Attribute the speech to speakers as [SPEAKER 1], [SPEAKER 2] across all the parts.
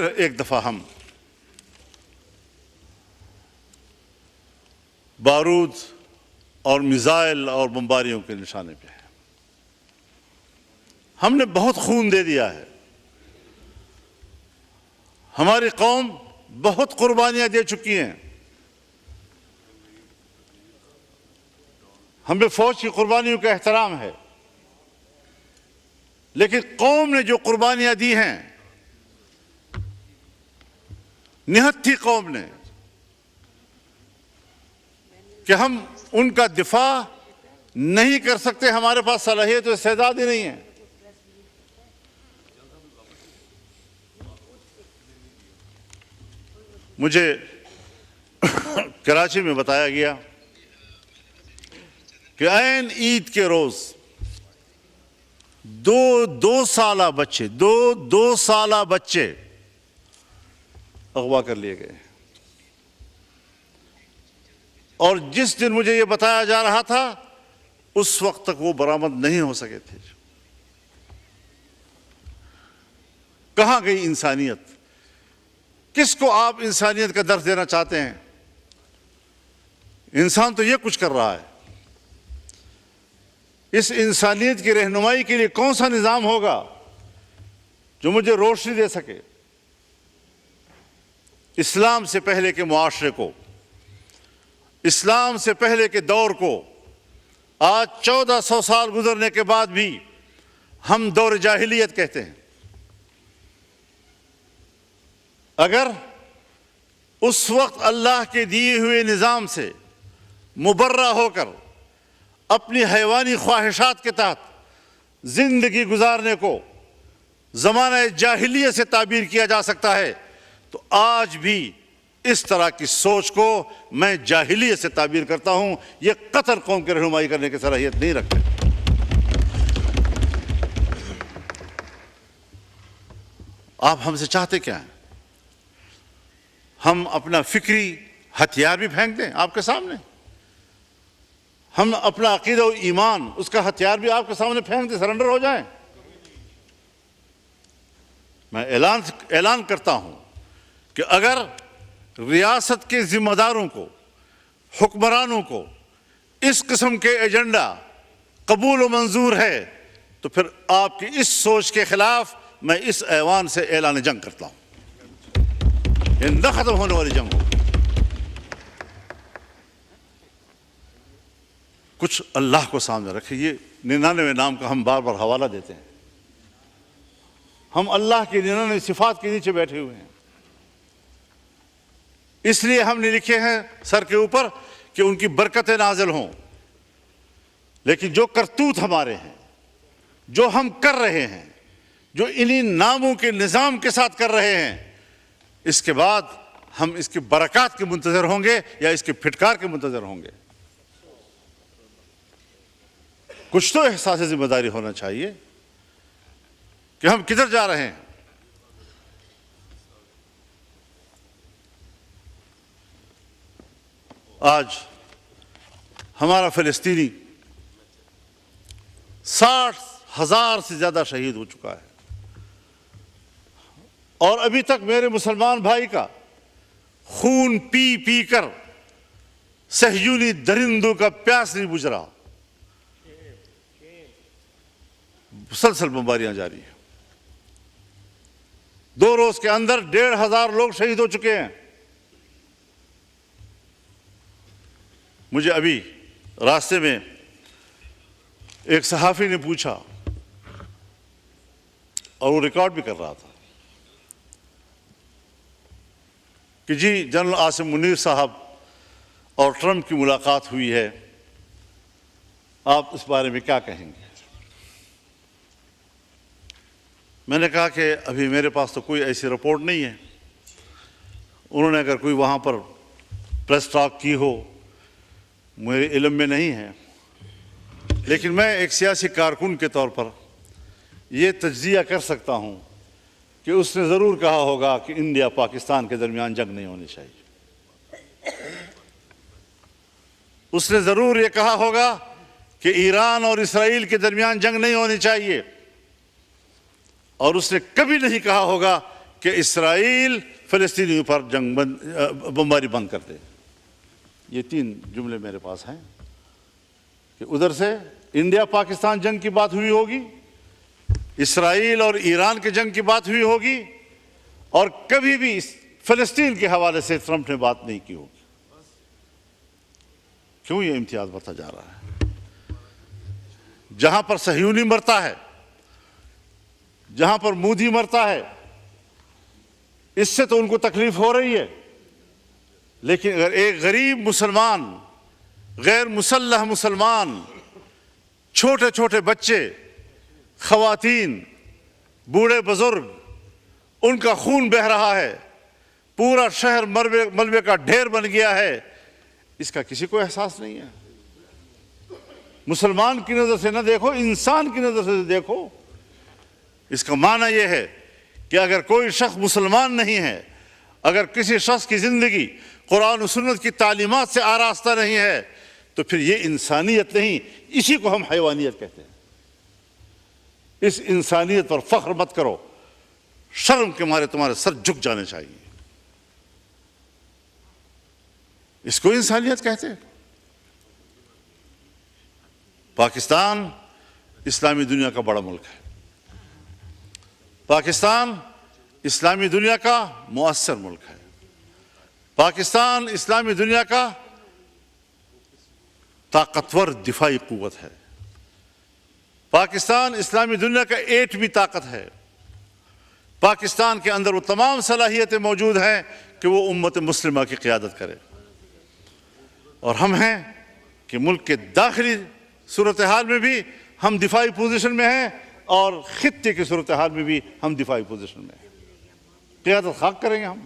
[SPEAKER 1] फिर एक दफ़ा हम बारूद और मिसाइल और बमबारियों के निशाने पे हैं। हमने बहुत खून दे दिया है, हमारी कौम बहुत कुर्बानियां दे चुकी हैं। हमें फौज की कुर्बानियों का एहतराम है, लेकिन कौम ने जो कुर्बानियां दी हैं, निहत्थ थी कौम ने कि हम उनका दिफा नहीं कर सकते, हमारे पास सलाहियत और इस्तेदाद ही नहीं है। मुझे कराची में बताया गया कि ऐन ईद के रोज दो साला बच्चे अगवा कर लिए गए, और जिस दिन मुझे यह बताया जा रहा था उस वक्त तक वो बरामद नहीं हो सके थे। कहां गई इंसानियत? किसको आप इंसानियत का दर्ज देना चाहते हैं? इंसान तो ये कुछ कर रहा है। इस इंसानियत की रहनुमाई के लिए कौन सा निज़ाम होगा जो मुझे रोशनी दे सके इस्लाम से पहले के मुआशरे को, इस्लाम से पहले के दौर को? आज 1400 साल गुजरने के बाद भी हम दौर जाहिलियत कहते हैं। अगर उस वक्त अल्लाह के दिए हुए निज़ाम से मुबर्रा होकर अपनी हैवानी ख्वाहिशात के तहत जिंदगी गुजारने को ज़माना जाहिलियत से ताबीर किया जा सकता है, तो आज भी इस तरह की सोच को मैं जाहिलियत से ताबीर करता हूं। यह कतर कौम की रहनुमाई करने की सलाहियत नहीं रखते। आप हमसे चाहते क्या हैं? हम अपना फिक्री हथियार भी फेंक दें आपके सामने? हम अपना अकीदा और ईमान, उसका हथियार भी आपके सामने फेंक दें, सरेंडर हो जाएं? मैं ऐलान करता हूं कि अगर रियासत के जिम्मेदारों को, हुक्मरानों को इस किस्म के एजेंडा कबूल व मंजूर है, तो फिर आपकी इस सोच के खिलाफ मैं इस ऐवान से ऐलान जंग करता हूं। ये न खत्म होने वाली जंग हो। कुछ अल्लाह को सामने रखे। ये 99 नाम का हम बार बार हवाला देते हैं। हम अल्लाह की 99 सिफात के नीचे बैठे हुए हैं। इसलिए हमने लिखे हैं सर के ऊपर कि उनकी बरकतें नाज़िल हों। लेकिन जो करतूत हमारे हैं, जो हम कर रहे हैं, जो इन्हीं नामों के निज़ाम के साथ कर रहे हैं, इसके बाद हम इसकी बरकत के मुंतज़र होंगे या इसकी फिटकार के मुंतज़र होंगे? कुछ तो एहसास जिम्मेदारी होना चाहिए कि हम किधर जा रहे हैं। आज हमारा फिलिस्तीनी 60,000 से ज्यादा शहीद हो चुका है, और अभी तक मेरे मुसलमान भाई का खून पी पी कर सहयूनी दरिंदों का प्यास नहीं बुझ रहा। मुसलसल बमबारियां जारी हैं। 2 रोज के अंदर 1,500 लोग शहीद हो चुके हैं। मुझे अभी रास्ते में एक सहाफ़ी ने पूछा, और वो रिकॉर्ड भी कर रहा था, कि जी जनरल आसिम मुनीर साहब और ट्रंप की मुलाकात हुई है, आप इस बारे में क्या कहेंगे? मैंने कहा कि अभी मेरे पास तो कोई ऐसी रिपोर्ट नहीं है। उन्होंने अगर कोई वहाँ पर प्रेस टॉक की हो, मेरे इल्म में नहीं है। लेकिन मैं एक सियासी कारकुन के तौर पर ये तज्जिया कर सकता हूँ कि उसने ज़रूर कहा होगा कि इंडिया पाकिस्तान के दरमियान जंग नहीं होनी चाहिए। उसने ज़रूर ये कहा होगा कि ईरान और इसराइल के दरमियान जंग नहीं होनी चाहिए। और उसने कभी नहीं कहा होगा कि इसराइल फ़लस्तीनियों पर बमबारी बंद कर दे। ये 3 जुमले मेरे पास हैं कि उधर से इंडिया पाकिस्तान जंग की बात हुई होगी, इसराइल और ईरान के जंग की बात हुई होगी, और कभी भी फ़लस्तीन के हवाले से ट्रंप ने बात नहीं की होगी। क्यों ये इम्तियाज बढ़ता जा रहा है? जहां पर सहयूनी मरता है, जहां पर मोदी मरता है, इससे तो उनको तकलीफ हो रही है, लेकिन अगर एक गरीब मुसलमान, गैर मुसल्लह मुसलमान, छोटे छोटे बच्चे, खवातीन, बूढ़े बुजुर्ग, उनका खून बह रहा है, पूरा शहर मलबे का ढेर बन गया है, इसका किसी को एहसास नहीं है। मुसलमान की नजर से न देखो, इंसान की नजर से देखो। इसका माना यह है कि अगर कोई शख्स मुसलमान नहीं है, अगर किसी शख्स की जिंदगी कुरान और सुन्नत की तालीमात से आरास्ता नहीं है, तो फिर ये इंसानियत नहीं, इसी को हम हैवानियत कहते हैं। इस इंसानियत पर फख्र मत करो, शर्म के मारे तुम्हारे सर झुक जाने चाहिए। इसको इंसानियत कहते हैं। पाकिस्तान इस्लामी दुनिया का बड़ा मुल्क है। पाकिस्तान इस्लामी दुनिया का मुअस्सर मुल्क है। पाकिस्तान इस्लामी दुनिया का ताकतवर दिफाई कुव्वत है। पाकिस्तान इस्लामी दुनिया का एटमी ताकत है। पाकिस्तान के अंदर वो तमाम सलाहियतें मौजूद हैं कि वो उम्मत मुस्लिमा की क़ियादत करे। और हम हैं कि मुल्क के दाखिली सूरत हाल में भी हम दिफाई पोजीशन में हैं, और खित्ते की सूरत हाल में भी हम दिफाई पोजीशन में हैं। क़ियादत खाक करेंगे हम।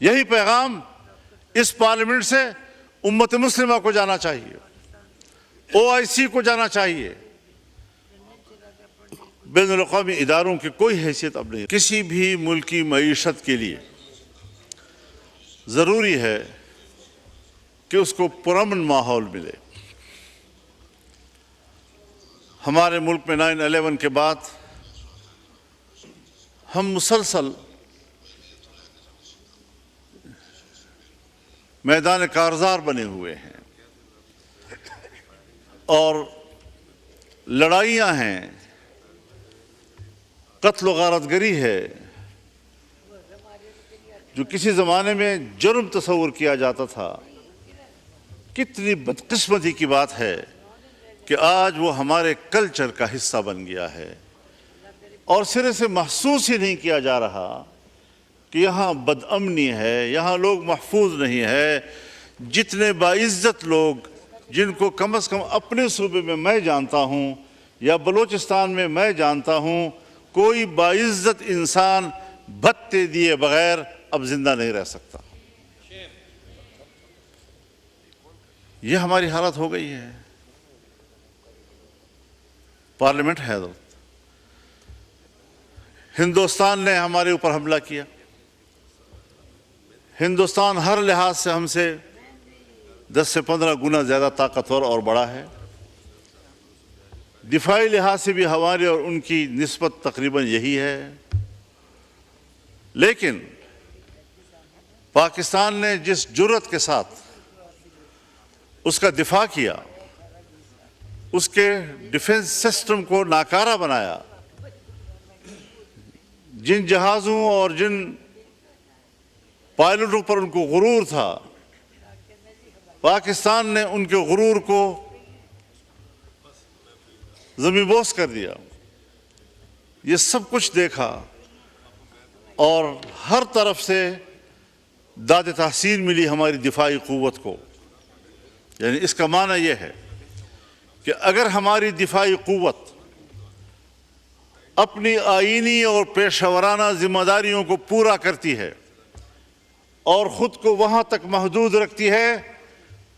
[SPEAKER 1] यही पैगाम इस पार्लियामेंट से उम्मत मुस्लिमा को जाना चाहिए, OIC को जाना चाहिए। बैनुल अक़वामी इदारों की कोई हैसियत अब नहीं। किसी भी मुल्क की मईशत के लिए ज़रूरी है कि उसको पुरअमन माहौल मिले। हमारे मुल्क में 9/11 के बाद हम मुसलसल मैदान कारज़ार बने हुए हैं, और लड़ाइयाँ हैं, कत्ल गारतगरी है, जो किसी ज़माने में जुर्म तस्वुर किया जाता था। कितनी बदकिस्मती की बात है कि आज वो हमारे कल्चर का हिस्सा बन गया है, और सिरे से महसूस ही नहीं किया जा रहा कि यहाँ बदअमनी है, यहाँ लोग महफूज नहीं है। जितने बाइज्जत लोग, जिनको कम से कम अपने सूबे में मैं जानता हूँ या बलूचिस्तान में मैं जानता हूँ, कोई बाइज्जत इंसान भत्ते दिए बगैर अब जिंदा नहीं रह सकता। ये हमारी हालत हो गई है। पार्लियामेंट है तो हिंदुस्तान ने हमारे ऊपर हमला किया। हिंदुस्तान हर लिहाज से हमसे 10 से 15 गुना ज़्यादा ताकतवर और बड़ा है। दिफाई लिहाज से भी हमारी और उनकी निस्बत तकरीबन यही है। लेकिन पाकिस्तान ने जिस जुर्रत के साथ उसका दिफा किया, उसके डिफेंस सिस्टम को नाकारा बनाया, जिन जहाज़ों और जिन पायलटों पर उनको गुरूर था, पाकिस्तान ने उनके गुरूर को ज़मींबोस कर दिया। ये सब कुछ देखा और हर तरफ से दाद तहसीन मिली हमारी दिफाई क़ुव्वत को। यानी इसका माना यह है कि अगर हमारी दिफाई क़ुव्वत अपनी आईनी और पेशेवराना जिम्मेदारियों को पूरा करती है और ख़ुद को वहाँ तक महदूद रखती है,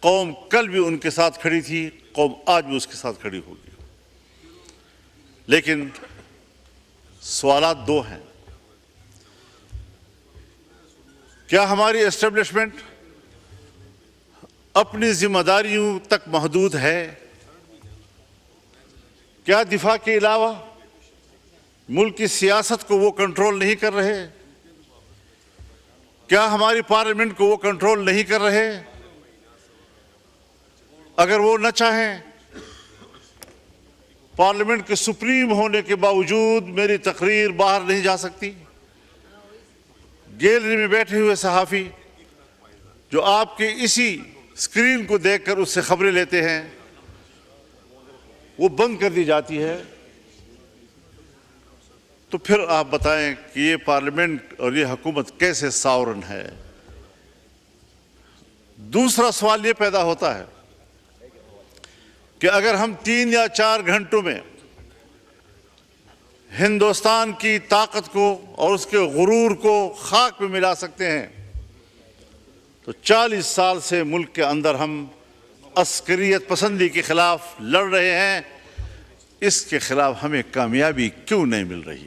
[SPEAKER 1] कौम कल भी उनके साथ खड़ी थी, कौम आज भी उसके साथ खड़ी होगी। लेकिन सवालात दो हैं। क्या हमारी एस्टेब्लिशमेंट अपनी जिम्मेदारियों तक महदूद है? क्या दिफा के अलावा मुल्क की सियासत को वो कंट्रोल नहीं कर रहे? क्या हमारी पार्लियामेंट को वो कंट्रोल नहीं कर रहे? अगर वो न चाहें, पार्लियामेंट के सुप्रीम होने के बावजूद मेरी तकरीर बाहर नहीं जा सकती। गैलरी में बैठे हुए सहाफ़ी जो आपके इसी स्क्रीन को देखकर उससे खबरें लेते हैं, वो बंद कर दी जाती है। तो फिर आप बताएं कि ये पार्लियामेंट और ये हुकूमत कैसे सावरन है? दूसरा सवाल ये पैदा होता है कि अगर हम 3 या 4 घंटों में हिंदुस्तान की ताकत को और उसके गुरूर को खाक में मिला सकते हैं, तो 40 साल से मुल्क के अंदर हम अस्करियत पसंदी के खिलाफ लड़ रहे हैं। इसके खिलाफ हमें कामयाबी क्यों नहीं मिल रही?